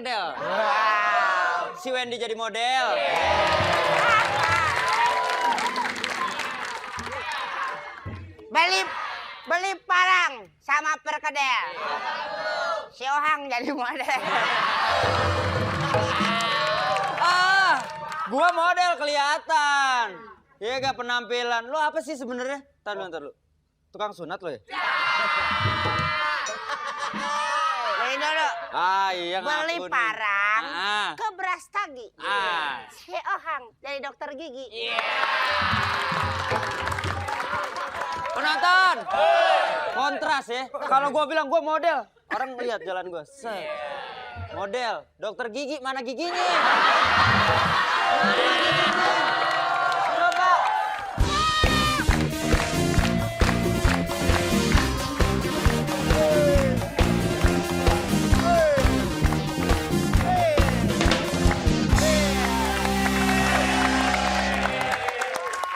perkedel. Wow. Si Wendy jadi model. Beli parang sama perkedel. Si Ohang jadi model. Gua model kelihatan. Iya gak penampilan. Lo apa sih sebenarnya? Ntar lu. Tukang sunat lo ya? Beli dulu. Iya Beli ngaku nih. parang ke Brastagi. Ah. Si Ohang jadi dokter gigi. Penonton. Kontras ya. Kalau gua bilang gua model, orang lihat jalan gua. Set. Model, dokter gigi, mana giginya? Coba.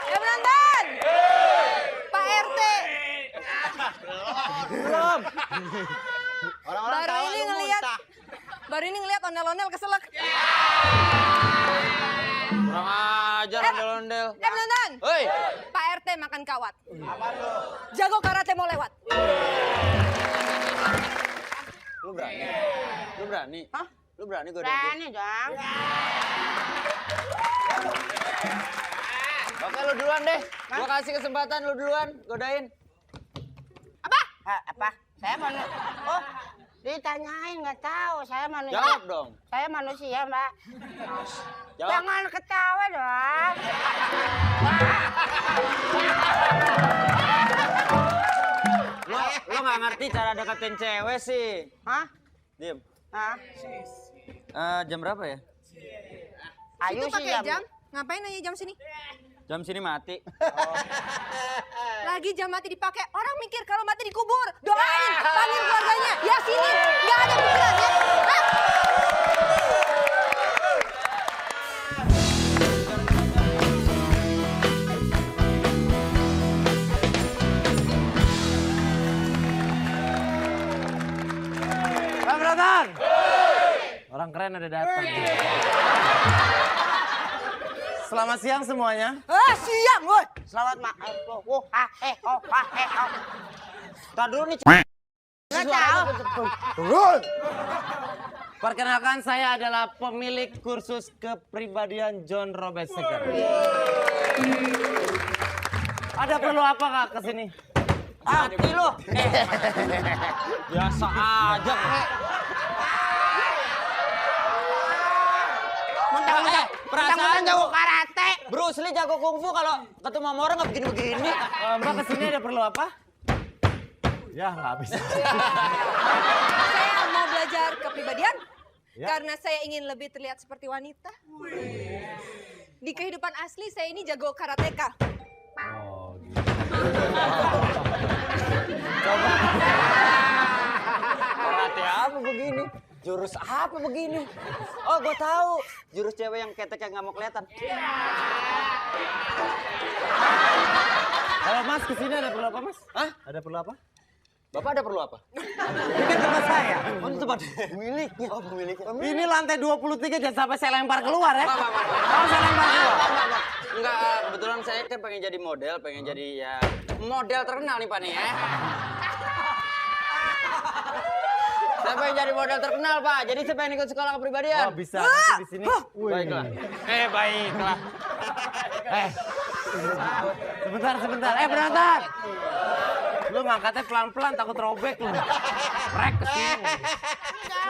Penonton! Pak RT. Belum. Orang-orang Baru tahu ini lu ngeliat. muntah. Baru ini ngeliat ondel-ondel keselak. Kurang ajar ondel-ondel. Penonton! Hei. Pak RT makan kawat. Jago karate mau lewat. Lu berani? Lu berani? Hah? Lu berani godain Berani dong. dia? Oke, lu duluan deh. Gua kasih kesempatan lu duluan godain. Apa? Saya oh, ditanyain nggak tahu. Saya manusia. Jawab dong. Saya manusia, Mbak. Jawab. Jangan ketawa dong. Lo nggak ngerti cara deketin cewek sih. Hah? Diem. Hah? Jam berapa ya? Ayo Itu sih pakai jam. Ngapain nanya jam sini? Jam sini mati. Lagi jam mati dipakai. Orang mikir kalau mati dikubur. Doain, panggil keluarganya. Yasinin. Nggak ada pikiran ya. Hah? Penonton! Orang keren udah datang. Selamat siang semuanya. Siang, woi. Selamat maaf. Tar dulu nih. Nggak tahu. Perkenalkan saya adalah pemilik kursus kepribadian John Robert Seger. Ada perlu apa Kak kesini? Mati lu. Biasa aja. Perasaan jago karate. Bruce Lee jago kungfu kalau ketemu sama orang nggak begini-begini. Mbak kesini ada perlu apa? Ya nggak bisa. Saya mau belajar kepribadian. Ya. Karena saya ingin lebih terlihat seperti wanita. Di kehidupan asli saya ini jago karateka. Oh gitu. Karate apa begini? Jurus apa begini? Oh, gue tahu. Jurus cewek yang keteknya nggak mau kelihatan. Kalau Mas kesini ada perlu apa Mas? Hah? Ada perlu apa? Bapak ada perlu apa? Ini tempat saya. Oh, ini tempat miliknya. Oh, pemiliknya. Ini lantai 23 jangan sampai saya lempar keluar ya. Kalau saya lempar keluar. Enggak, kebetulan saya kan pengen jadi model, pengen jadi ya model terkenal nih Pak nih ya. Saya pengen jadi model terkenal Pak, jadi saya pengen ikut sekolah kepribadian. Oh bisa nanti di sini. Baiklah. Baiklah. Sebentar. Penonton. Lu ngangkatnya pelan-pelan takut robek lu. Rek ke sini.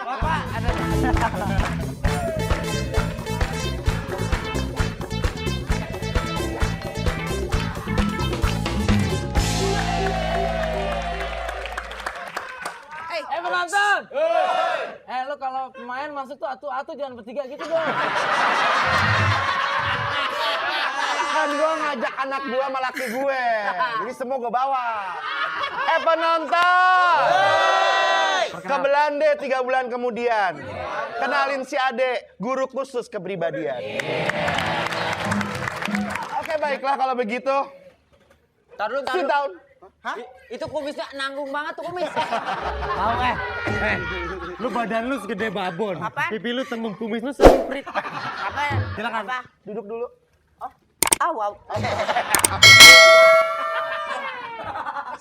Bapak ada. Penonton. Lu kalau pemain masuk tuh atu-atu jangan bertiga gitu dong. Kan gue ngajak anak gue sama laki gue. Jadi semua gue bawa. Penonton. Ke Belanda 3 bulan kemudian. Kenalin si Ade, guru khusus kepribadian. Oke baiklah kalau begitu. Tar dulu. Sit down. Hah? Itu kumisnya nanggung banget tuh kumis. Tahu Lu badan lu segede babon. Apa? Pipi lu tembem, kumis lu semprit. Apa? Silakan. Apa? Duduk dulu. Awal.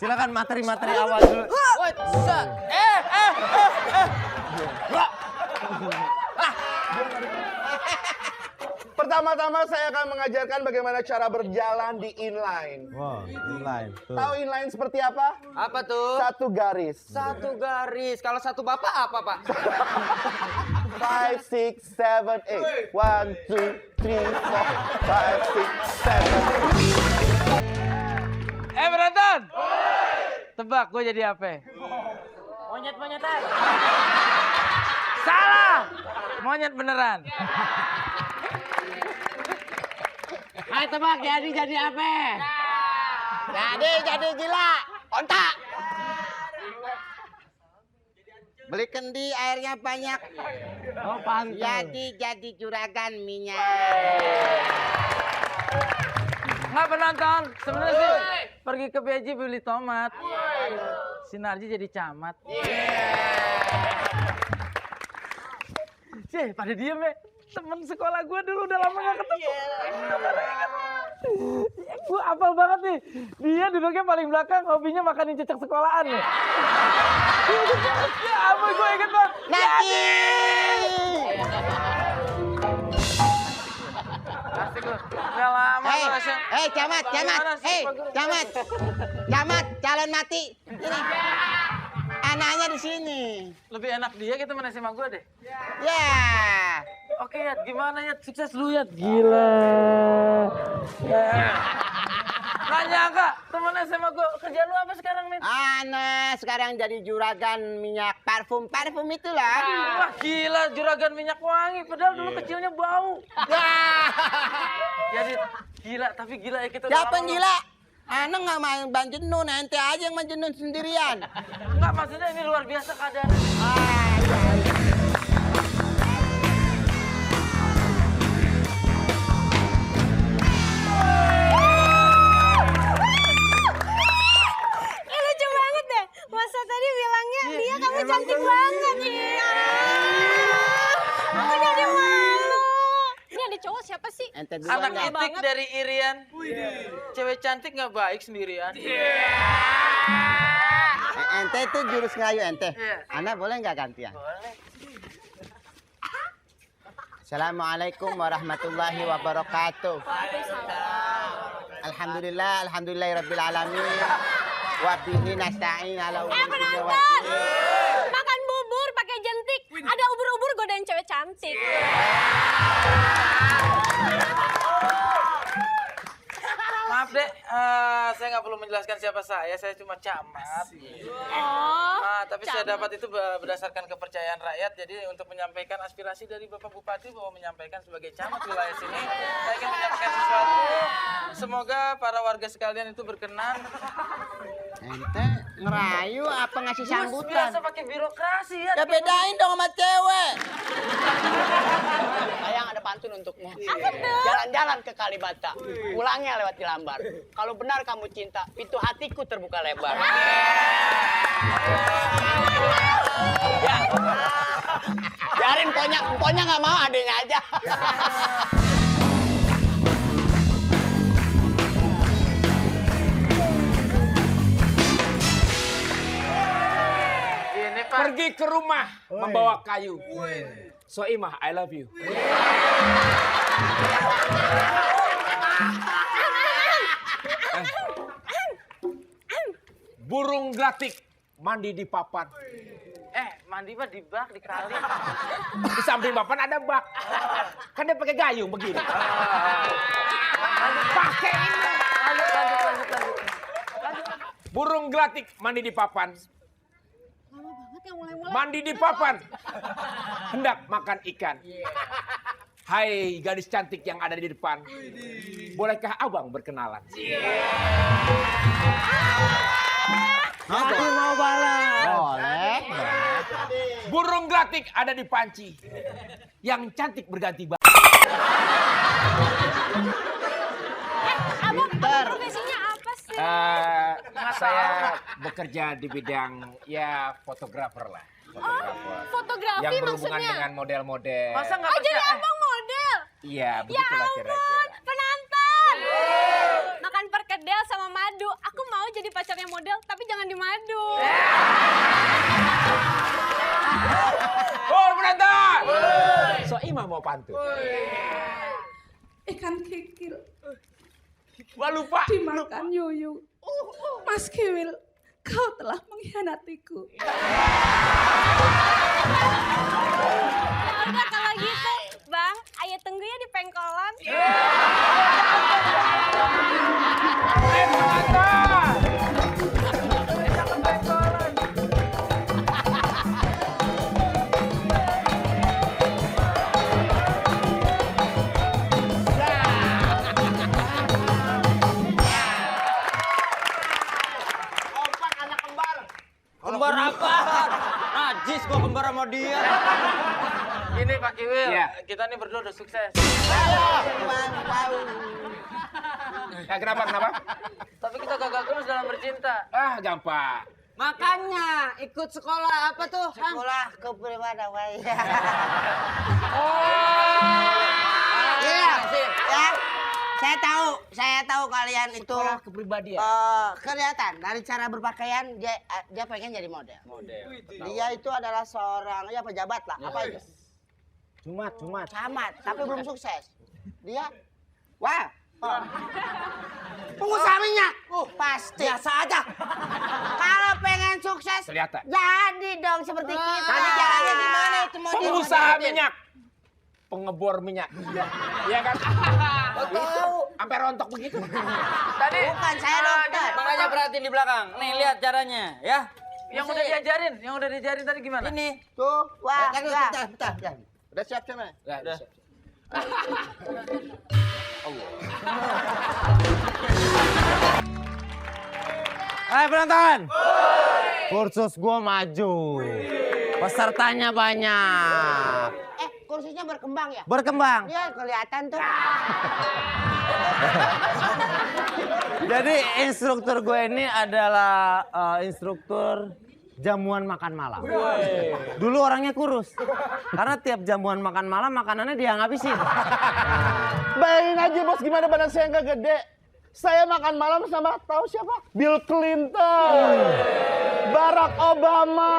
Silakan materi-materi awal dulu. Pertama-tama saya akan mengajarkan bagaimana cara berjalan di inline. Wow, inline. Tahu inline seperti apa? Apa tuh? Satu garis. Satu garis. Kalau satu bapak apa, Pak? 5, 6, 7, 8. 1, 2, 3, 4, 5, 6, 7, 8. Penonton! Tebak gue jadi apa? Monyet-monyetan. Salah! Monyet beneran. Ayo tebak jadi apa? Jadi gila. Onta. Beli kendi airnya banyak. Oh pantas. Jadi juragan minyak. Nggak penonton, sebenarnya sih pergi ke Beji beli tomat. Sinarji jadi camat. Cih, pada diem ya. Temen sekolah gue dulu udah lama gak ketemu. Gue apal banget nih. Dia duduknya paling belakang, hobinya makanin cecek sekolahan nih. Ya ampun, gue inget banget. Naki. Asik lu. Udah lama Hei, lu rasanya. camat. Camat, calon mati. Ini. Anaknya di sini. Lebih enak dia kita main sama gue deh. Ya. Oke Yat, gimana Yat? Sukses lu Yat. Gila. Ya. Nanya Kak, temen SMA gue, kerjaan lu apa sekarang Min? Ana sekarang jadi juragan minyak parfum itulah. Wah gila, juragan minyak wangi. Padahal dulu kecilnya bau. Jadi gila, tapi gila ya kita. Siapa yang gila? Ana nggak main banjenun, ente aja yang banjenun sendirian. Enggak, maksudnya ini luar biasa keadaan. Ih, lucu banget deh. Masa tadi bilangnya dia kamu cantik banget. Iya. Aku jadi malu. Ini ada cowok siapa sih? Ente dulu Anak aja. itik dari Irian. Cewek cantik nggak baik sendirian. Ente itu jurus ngerayu ente. Iya. Ana boleh nggak gantian? Boleh. Assalamualaikum warahmatullahi wabarakatuh. Alhamdulillahirabbil alamin. Wa bihi nasta'in ala umuri dunya wad din. Makan bubur pakai jentik. Ada ubur-ubur godain cewek cantik. Maaf dek, saya nggak perlu menjelaskan siapa saya cuma camat. Oh. Tapi saya dapat itu berdasarkan kepercayaan rakyat. Jadi untuk menyampaikan aspirasi dari Bapak Bupati bahwa menyampaikan sebagai camat wilayah sini, saya ingin menyampaikan sesuatu. Semoga para warga sekalian itu berkenan. Ente ngerayu apa ngasih Bos sambutan? biasa pakai birokrasi ya. Ya bedain dong sama cewek. Sayang ada pantun untukmu. Jalan-jalan ke Kalibata, pulangnya lewat Jelambar. Kalau benar kamu cinta, pintu hatiku terbuka lebar. Ya. Biarin emponya nggak mau, adanya aja. Ini Pak. Pergi ke rumah membawa kayu. Soimah, I love you. Burung gelatik mandi di papan. Mandi mah di bak, di kali. Di samping papan ada bak. Kan dia pakai gayung begini. Pakai ini. Lanjut. Burung gelatik mandi di papan. Lama banget ya mulai-mulai. Mandi di papan. Hendak makan ikan. Hai gadis cantik yang ada di depan. Bolehkah abang berkenalan? Hati mau balas. Boleh. Burung gelatik ada di panci. Yang cantik berganti baju. Abang profesinya apa sih? Saya bekerja di bidang ya fotografer lah. Fotografi yang berhubungan maksudnya. dengan model-model. Masa nggak Oh, jadi percaya? abang model? Iya, Ya begitulah ampun, kira-kira. penantang. Makan perkedel sama madu. Aku mau jadi pacarnya model, tapi jangan di madu. Oh, penonton! So Ima mau pantun. Ikan kikil Wah, lupa. dimakan Yuyu. Mas Kiwil, kau telah mengkhianatiku. Ya udah kalau gitu, Bang, ayo tunggu ya di pengkolan. Kembar apa? Najis gua kembar sama dia. Gini Pak Kiwil, Iya. kita nih berdua udah sukses. Ya, kenapa? Tapi kita gagal terus dalam bercinta. Ah, gampang. Makanya ikut sekolah apa tuh? Sekolah kepribadian. Iya, ya. Saya tahu kalian itu Kepribadian. kelihatan dari cara berpakaian dia pengen jadi model. Dia itu adalah seorang ya pejabat lah. Apa itu? Cumat. Camat, tapi belum sukses. Dia pengusaha minyak. Pasti. Biasa aja. Kalau pengen sukses, Kelihatan. jadi dong seperti kita. Tadi jalannya gimana itu mau Pengusaha minyak. Pengebor minyak. Iya kan? Tahu. Sampai rontok begitu. Tadi Bukan saya dokter. Makanya perhatiin di belakang. Nih lihat caranya, ya. yang udah diajarin tadi gimana? Ini. Tuh, wah, Bentar. Udah siap sana? Udah. Hai penonton. Kursus gua maju. Pesertanya banyak. kursusnya berkembang ya? Berkembang. Iya, kelihatan tuh. Jadi instruktur gue ini adalah instruktur jamuan makan malam. Dulu orangnya kurus. Karena tiap jamuan makan malam makanannya dia ngabisin. Bayangin aja bos gimana badan saya nggak gede. Saya makan malam sama tahu siapa? Bill Clinton, Barack Obama,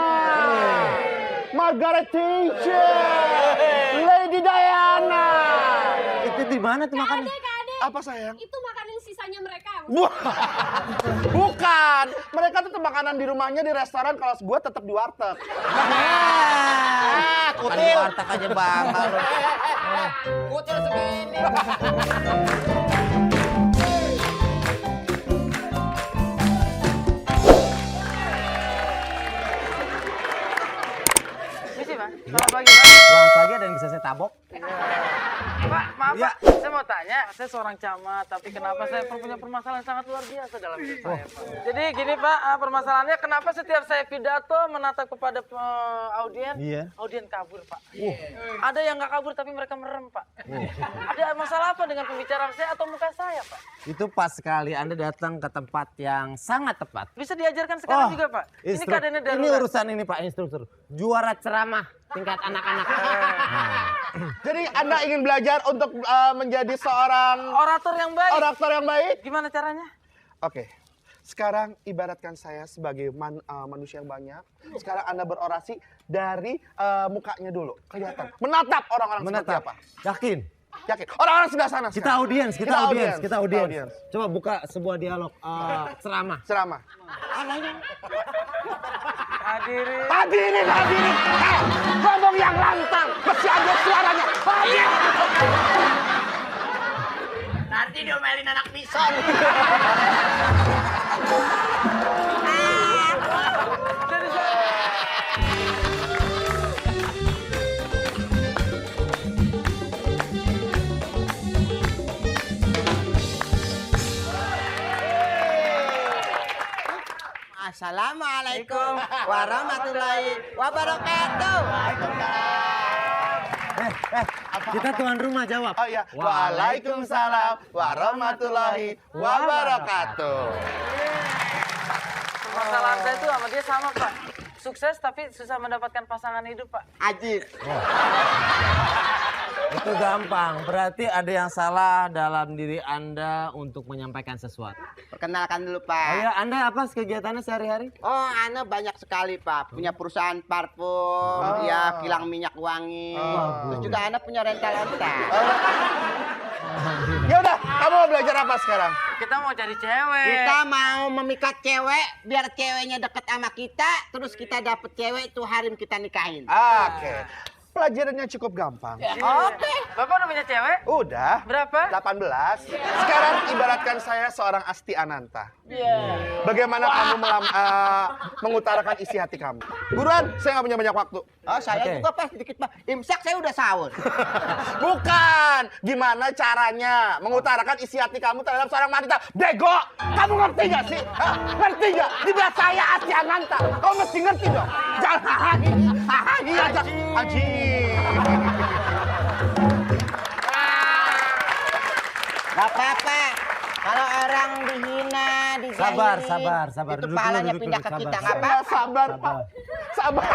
Margaret Thatcher, Lady Diana. Itu di mana tuh makannya? Kadek. Apa sayang? Itu makanan sisanya mereka. Bukan, mereka tetap makanan di rumahnya di restoran, kalau gua tetap di warteg. Kan di warteg aja bangga lu. Kutil segini. Misi, Pak. Selamat pagi, Pak. Selamat pagi, ada yang bisa saya tabok? Pak, maaf, Iya. Pak. Saya mau tanya, saya seorang camat, tapi kenapa saya punya permasalahan sangat luar biasa dalam hidup saya, Pak. Jadi gini, Pak, permasalahannya kenapa setiap saya pidato menatap kepada audien, Iya. audien kabur, Pak. Ada yang nggak kabur tapi mereka merem, Pak. Ada masalah apa dengan pembicaraan saya atau muka saya, Pak? Itu pas sekali Anda datang ke tempat yang sangat tepat. Bisa diajarkan sekarang juga, Pak. Ini keadaannya Ini darurat. urusan ini Pak instruktur. Juara ceramah tingkat anak-anak. Jadi Anda ingin belajar untuk menjadi seorang Orator yang baik. orator yang baik? Gimana caranya? Oke. Sekarang ibaratkan saya sebagai manusia yang banyak. Sekarang Anda berorasi dari mukanya dulu. Kelihatan. Menatap orang-orang seperti Menatap. apa. Yakin? Yakin. Orang-orang sebelah sana. Kita sekarang. audiens, kita audiens. audiens. Coba buka sebuah dialog ceramah. Ceramah. Hadirin. Hadirin. Ngomong yang lantang. Masih ada suaranya. Hadirin. Nanti diomelin anak bison. Assalamualaikum warahmatullahi wabarakatuh. Kita tuan rumah jawab. Oh iya. Waalaikumsalam warahmatullahi wabarakatuh. Permasalahan saya itu sama dia sama, Pak. sukses tapi susah mendapatkan pasangan hidup, Pak. Ajib. Itu gampang. Berarti ada yang salah dalam diri Anda untuk menyampaikan sesuatu. Perkenalkan dulu, Oh Pak. ya, Anda apa kegiatannya sehari-hari? Oh, Ana banyak sekali, Pak. Punya perusahaan parfum, ya kilang minyak wangi. Terus juga Ana punya rental onta. Ya udah, kamu mau belajar apa sekarang? Kita mau cari cewek. Kita mau memikat cewek biar ceweknya deket sama kita, terus kita dapet cewek itu harim kita nikahin. Oke. Pelajarannya cukup gampang. Oke. Bapak udah punya cewek? Udah. Berapa? 18. Sekarang ibaratkan saya seorang Asti Ananta. Bagaimana kamu mengutarakan isi hati kamu? Buruan, saya nggak punya banyak waktu. Oh, saya Oke. juga pas dikit, Pak. Imsak saya udah sahur. Bukan. Gimana caranya mengutarakan isi hati kamu terhadap seorang wanita? Bego! Kamu ngerti gak sih? Hah? Ngerti gak? Di belah saya Asti Ananta. Kamu mesti ngerti dong. Jangan hahaha aja. Haji. Gak apa-apa. Kalau orang dihina, dijahilin, Sabar. itu Duduk pahalanya dulu, pindah ke sabar. kita. Gak Saya apa-apa. sabar, Pak. Sabar.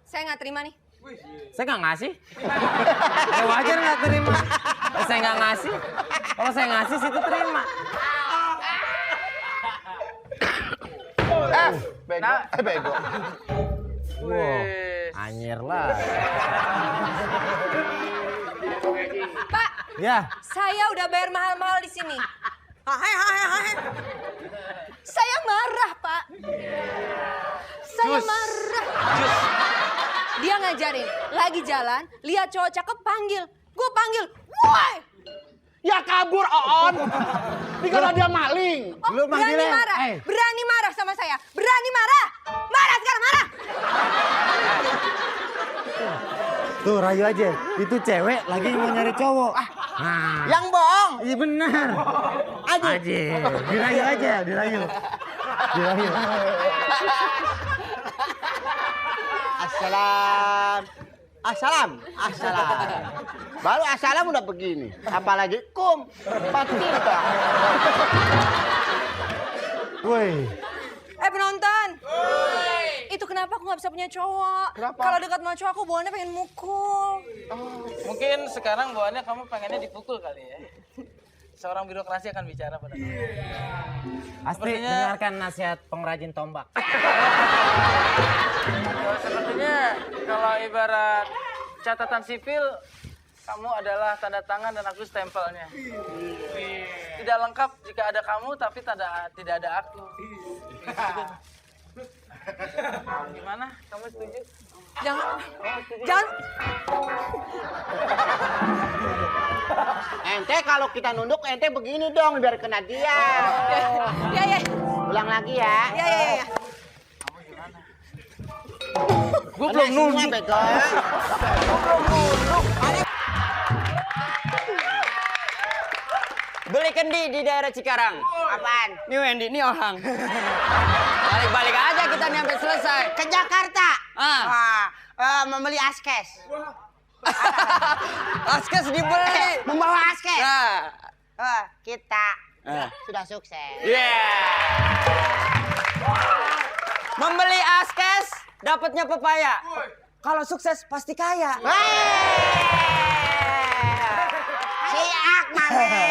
Saya nggak terima nih. Saya nggak ngasih. Ya wajar nggak terima. Saya nggak ngasih. Kalau saya ngasih situ terima. Bego. Bego. Wow, anjir lah. Pak, Ya, saya udah bayar mahal-mahal di sini. Saya marah, Pak. Saya marah. Dia ngajarin, lagi jalan, lihat cowok cakep panggil. Gue panggil, woi! Ya kabur, Oon. Dikira dia maling. Oh, Lu berani manggilnya, marah. eh. Berani marah sama saya. Berani marah. Marah sekarang, marah. tuh rayu aja. Itu cewek lagi mau nyari cowok. Nah, Yang bohong. iya benar. Aduh. Aja, dirayu aja, dirayu. Dirayu. Assalam. Baru assalam udah begini. Apalagi kum. Patinta. Woi, Penonton. Itu kenapa aku nggak bisa punya cowok? Kenapa? Kalau dekat sama cowok aku bawaannya pengen mukul. Mungkin sekarang bawaannya kamu pengennya dipukul kali ya. Seorang birokrasi akan bicara pada kamu. Astri, dengarkan nasihat pengrajin tombak. Sepertinya kalau ibarat catatan sipil, kamu adalah tanda tangan dan aku stempelnya. Tidak lengkap jika ada kamu, tapi tidak ada aku. Gimana? Kamu setuju? Jangan. Ente kalau kita nunduk ente begini dong biar kena dia. Ya. Ulang lagi ya. Ya. Gue belum nunduk. Bego. Beli kendi di daerah Cikarang. Apaan? Ini Wendy, ini Ohang. Balik-balik aja kita nih sampai selesai. Ke Jakarta. Membeli askes. Askes dibeli. Membawa askes. Nah. Kita sudah sukses. Membeli askes, dapatnya pepaya. Kalau sukses pasti kaya. Siak, mame.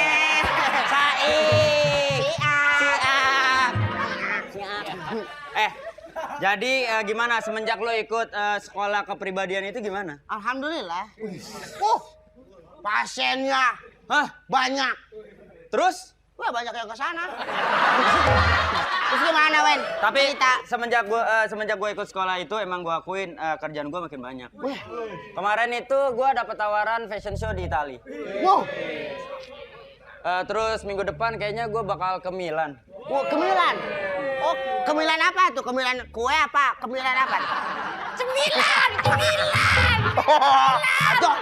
Jadi gimana semenjak lo ikut sekolah kepribadian itu gimana? Alhamdulillah. Pasiennya Hah? banyak. Terus? Wah, banyak yang ke sana. Terus gimana, Wen? Tapi Cerita. semenjak gue ikut sekolah itu emang gue akuin kerjaan gue makin banyak. Kemarin itu gue dapet tawaran fashion show di Itali. Wow. Terus minggu depan kayaknya gue bakal ke Milan. Kemilan. Oh, kemilan apa tuh? Kemilan kue apa? Kemilan apa? Cemilan. Aduh.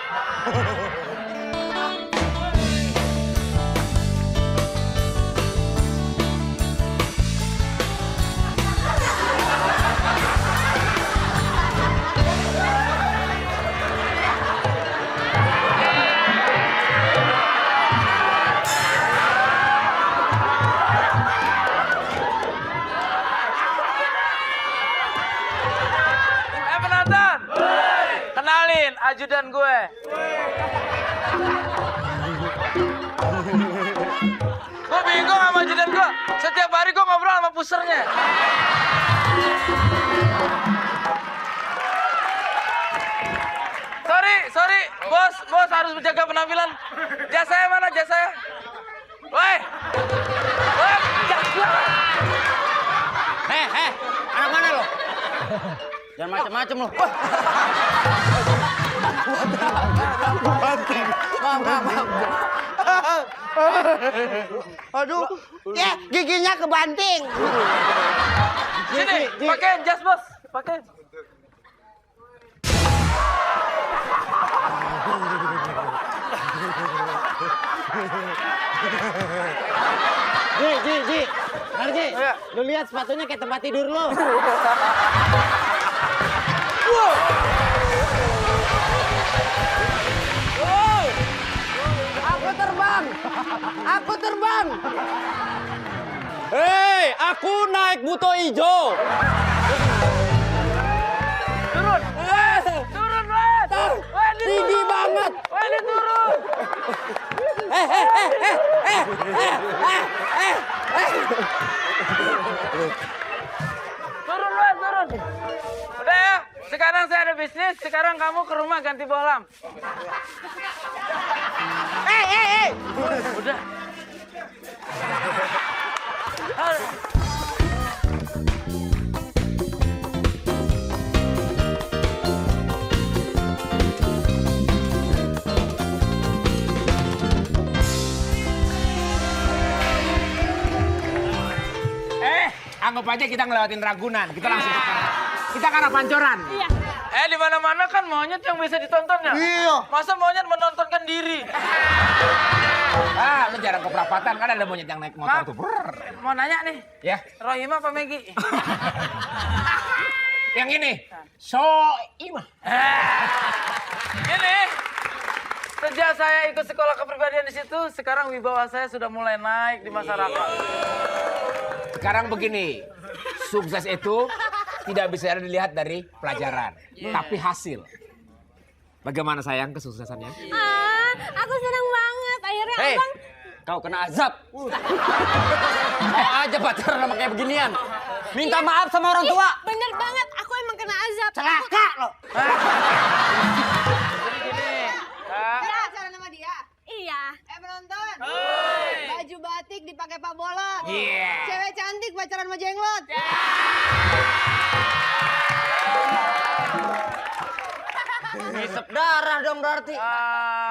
ajudan gue. Gue bingung sama ajudan gue. Setiap hari gue ngobrol sama pusernya. Sorry, bos harus menjaga penampilan. Jas saya mana, jas saya? Woi, Anak mana lo? Jangan macem-macem lo. Aduh, ya giginya kebanting. sini, pakein jas bos, pakein. Ji. Narji, lu lihat sepatunya kayak tempat tidur lu. Aku terbang. Hei, aku naik buto hijau. Turun, Wes. Tinggi banget. Ini turun. Turun, Wes. Udah ya, sekarang saya ada bisnis, sekarang kamu ke rumah ganti bohlam. Udah. Anggap aja kita ngelewatin Ragunan. Kita langsung kita ke arah Pancoran. Iya. Di mana-mana kan monyet yang bisa ditontonnya. Iya. Masa monyet menontonkan diri? Lu jarang ke perapatan kan ada monyet yang naik motor tuh. Brrr. Mau nanya nih. Ya. Rohima apa Megi? Yang ini. Soimah. Ini. Sejak saya ikut sekolah kepribadian di situ, sekarang wibawa saya sudah mulai naik di masyarakat. Sekarang begini. Sukses itu tidak bisa dilihat dari pelajaran, tapi hasil. Bagaimana sayang kesuksesannya? Aku senang banget. Akhirnya Hei, abang. kau kena azab. Mau aja pacaran sama kayak beginian. Minta maaf sama orang tua. Bener banget. Aku emang kena azab. Celaka lo. Jadi gini, Kak. Ya, pacaran sama dia. Iya. Penonton. Baju batik dipakai Pak Bolot. Iya. Cewek cantik pacaran sama Jenglot. Ngisep darah dong berarti.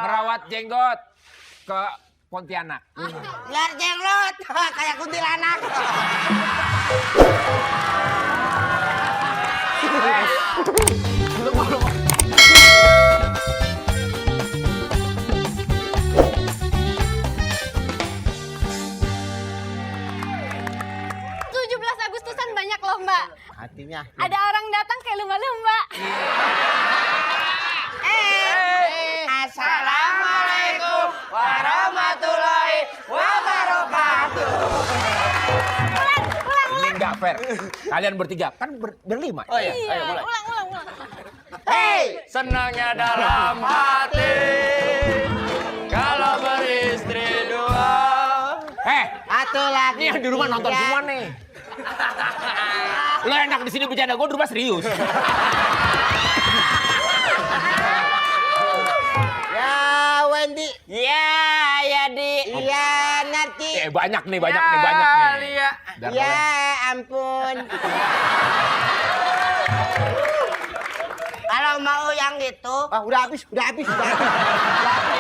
Merawat jenggot ke Pontianak. Lihat Jenglot, kayak kuntilanak. Agustusan banyak lomba. Hatinya. Ada orang datang kayak lumba-lumba. Assalamualaikum warahmatullahi wabarakatuh. Ini nggak fair. Kalian bertiga kan berlima. Oh iya, ayo mulai. Ulang. Hei, Senangnya dalam hati kalau beristri dua. satu lagi. Ini yang di rumah nonton semua nih. Lo enak di sini bercanda, gue di rumah serius. Ya Wendy. Ya Di. Iya Narci. Banyak nih. Dar Ya ampun. Kalau mau yang gitu, udah habis.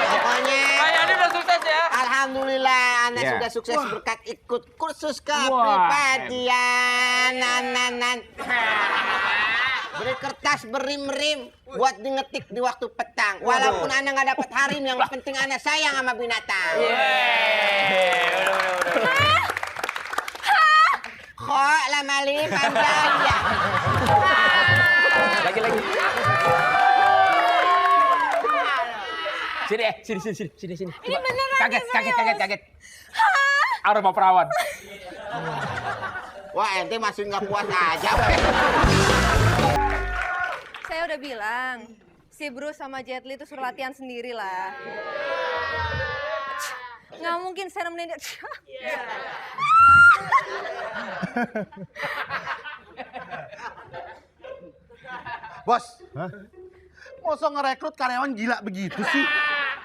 Pokoknya. Kayak ini udah sukses ya. Alhamdulillah, Anda Ya. sudah sukses berkat ikut kursus kepribadian. Beri kertas berim-rim buat ngetik di waktu petang. Walaupun Anda nggak dapat harim, yang penting Anda sayang sama binatang. Kok lama li panjang ya. Lagi. Sini. Ini beneran. Kaget. Aroma perawan. Wah, ente masih nggak puas aja. Saya udah bilang, Si Bruce sama Jet Li itu suruh latihan sendiri lah. Nggak mungkin saya nemenin dia. Bos, masa ngerekrut karyawan gila begitu sih?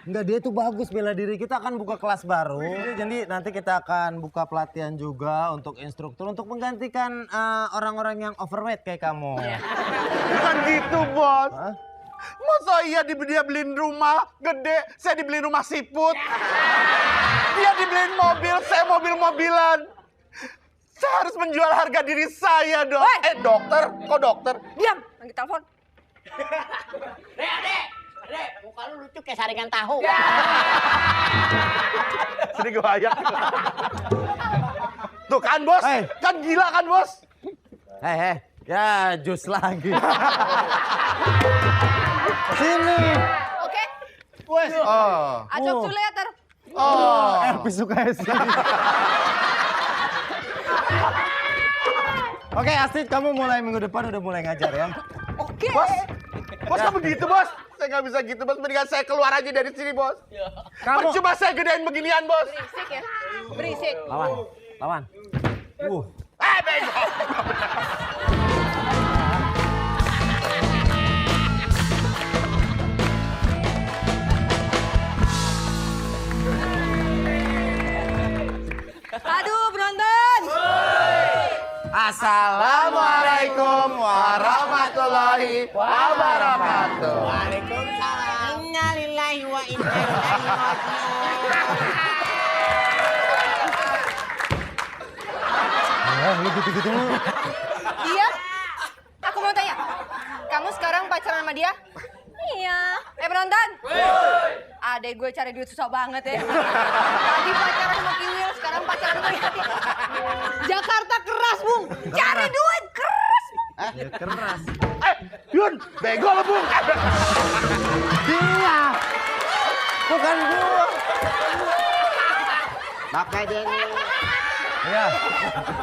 Enggak, dia tuh bagus bela diri. Kita akan buka kelas baru. Jadi nanti kita akan buka pelatihan juga untuk instruktur untuk menggantikan orang-orang yang overweight kayak kamu. Bukan gitu, Bos. Masa iya dia beliin rumah gede, saya dibeliin rumah siput. Dia dibeliin mobil, saya mobil-mobilan. Saya harus menjual harga diri saya dong. Dokter? Kok dokter? Diam, lagi telepon. Dek, muka lu lucu kayak saringan tahu. Sedih gue ayak. Tuh kan, Bos? Hey. Kan gila kan, Bos? Hei, ya jus lagi. Sini. Oke, Oh. acok to later. Oh. Suka Oke, Astrid, kamu mulai minggu depan udah mulai ngajar ya. Oke. Bos kok begitu, Bos? Saya nggak bisa gitu, Bos. Mendingan saya keluar aja dari sini, Bos. Kamu Percuma saya gedein beginian, Bos. Berisik ya. Berisik. lawan. Bego. Aduh, penonton. Assalamualaikum warahmatullahi wabarakatuh. Waalaikumsalam. Innalillahi wa inna ilaihi raji'un. Lu gitu-gitu lu. Iya. Aku mau tanya. Kamu sekarang pacaran sama dia? Iya. Penonton. Adek gue cari duit susah banget ya. Tadi pacaran sama Kiwil, sekarang pacaran sama Yati. Jakarta keras, Bung. Cari duit keras. Ya keras. Yun, bego lo, Bung. Dia. Bukan gua. Bapak Denny, Ya.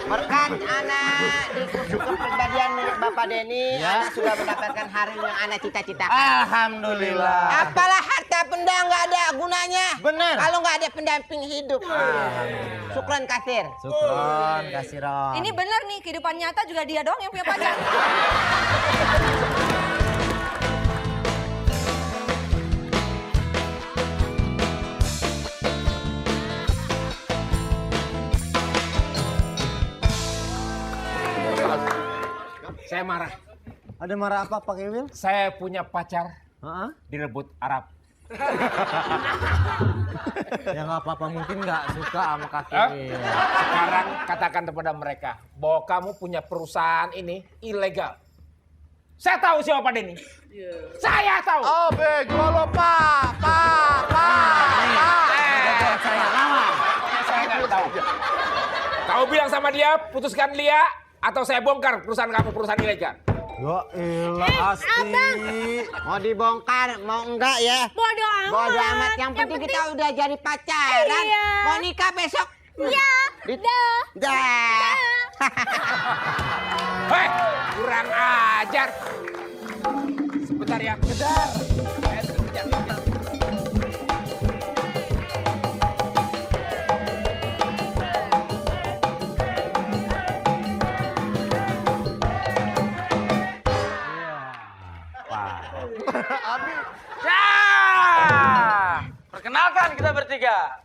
berkat anak di kursus kepribadian milik Bapak Denny, anak sudah mendapatkan hari yang anak cita-citakan. Alhamdulillah. Apalah harta benda nggak ada gunanya. Bener. Kalau nggak ada pendamping hidup. Syukran kasir. Syukron, kasiron. Ini bener nih, kehidupan nyata juga dia doang yang punya pacar. Saya marah. Ada marah apa Pak Kewil? Saya punya pacar Heeh. direbut Arab. Ya nggak apa-apa, mungkin nggak suka sama Kak Hah? Kewil. Sekarang katakan kepada mereka bahwa kamu punya perusahaan ini ilegal. Saya tahu siapa Pak Denny. Saya tahu. Oh, bego lo, Pak. Saya lawan. Saya nggak tahu. Kamu bilang sama dia, putuskan Lia, atau saya bongkar perusahaan kamu, perusahaan ilegal. Ya elah Asti. Mau dibongkar, mau enggak ya? Bodoh amat. Bodoh amat. Yang penting kita udah jadi pacaran. Iya. Mau nikah besok. Ya, Dah. Hei, kurang ajar. Sebentar ya. Sebentar. Saya sebentar. Ya! Perkenalkan kita bertiga.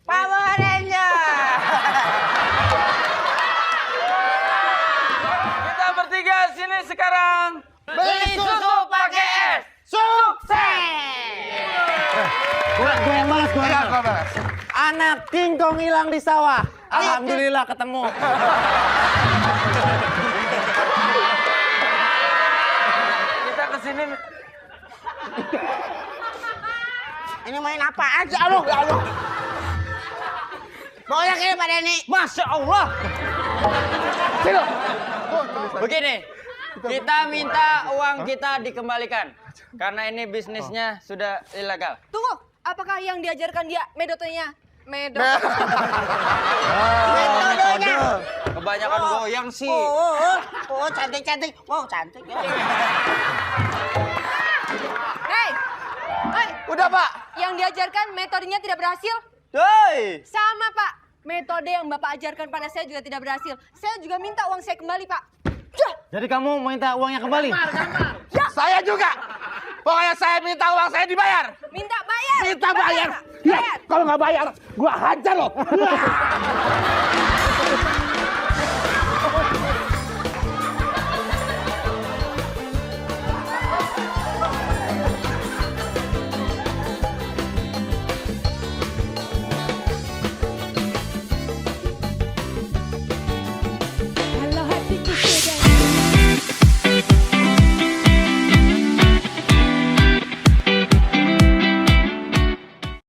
Power Ranger. Kita bertiga sini sekarang. Beli susu pakai es. Sukses. Gue yang balas. Anak King Kong hilang di sawah. Alhamdulillah ketemu. Kita kesini. Ini main apa aja lu? Boleh kayaknya Pak Denny. Masya Allah. Begini, kita minta uang kita dikembalikan. Karena ini bisnisnya sudah ilegal. Tunggu, apakah yang diajarkan dia metodenya? Metodenya. Kebanyakan goyang sih. Oh, cantik. Wow, cantik ya. Udah, Pak. Yang diajarkan metodenya tidak berhasil? Hei. Sama, Pak. Metode yang Bapak ajarkan pada saya juga tidak berhasil. Saya juga minta uang saya kembali, Pak. Jadi kamu minta uangnya kembali? Saya juga. Pokoknya saya minta uang saya dibayar. Minta bayar. Minta bayar. Bayar. Ya, kalau nggak bayar, gua hajar loh.